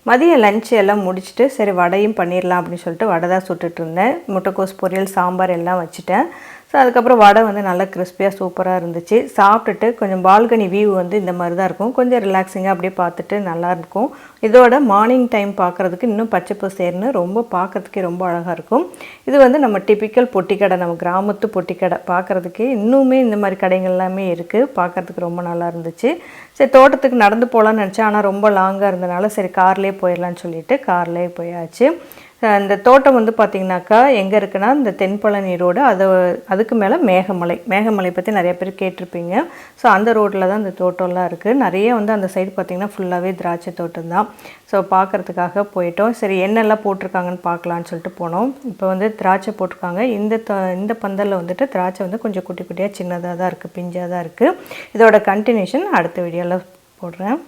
மதியம் லஞ்ச் எல்லாம் முடிச்சுட்டு சரி வடையும் பண்ணிடலாம் அப்படின்னு சொல்லிட்டு வடை தான் சுட்டுட்டு இருந்தேன். முட்டைக்கோஸ் பொரியல், சாம்பார் எல்லாம் வச்சுட்டேன். ஸோ அதுக்கப்புறம் வடை வந்து நல்லா கிறிஸ்பியாக சூப்பராக இருந்துச்சு. சாப்பிட்டுட்டு கொஞ்சம் பால்கனி வியூ வந்து இந்த மாதிரி தான் இருக்கும். கொஞ்சம் ரிலாக்ஸிங்காக அப்படியே பார்த்துட்டு நல்லாயிருக்கும். இதோட மார்னிங் டைம் பார்க்குறதுக்கு இன்னும் பச்சை பசேர்னு ரொம்ப பார்க்குறதுக்கே ரொம்ப அழகாக இருக்கும். இது வந்து நம்ம டிப்பிக்கல் பொட்டிக்கடை, நம்ம கிராமத்து பொட்டிக்கடை. பார்க்குறதுக்கே இன்னுமே இந்த மாதிரி கடைகள் எல்லாமே இருக்குது. பார்க்குறதுக்கு ரொம்ப நல்லா இருந்துச்சு. சரி தோட்டத்துக்கு நடந்து போகலான்னு நினச்சேன். ஆனால் ரொம்ப லாங்காக இருந்தனால சரி கார்லேயே போயிடலான்னு சொல்லிட்டு கார்லேயே போயாச்சு. இந்த தோட்டம் வந்து பார்த்திங்கனாக்கா எங்கே இருக்குன்னா இந்த தென்பழனி ரோடு, அதுக்கு மேலே மேகமலை பற்றி நிறைய பேர் கேட்டிருப்பீங்க. ஸோ அந்த ரோட்டில் தான் இந்த தோட்டம்லாம் இருக்குது. நிறைய வந்து அந்த சைடு பார்த்திங்கன்னா ஃபுல்லாகவே திராட்சை தோட்டம் தான். ஸோ பார்க்குறதுக்காக போயிட்டோம். சரி என்னெல்லாம் போட்டிருக்காங்கன்னு பார்க்கலான்னு சொல்லிட்டு போனோம். இப்போ வந்து திராட்சை போட்டிருக்காங்க. இந்த பந்தலில் வந்துட்டு திராட்சை வந்து கொஞ்சம் குட்டி குட்டியாக சின்னதாக தான் இருக்குது, பிஞ்சாக தான் இருக்குது. இதோட கண்டினியூஷன் அடுத்த வீடியோவில் போடுறேன்.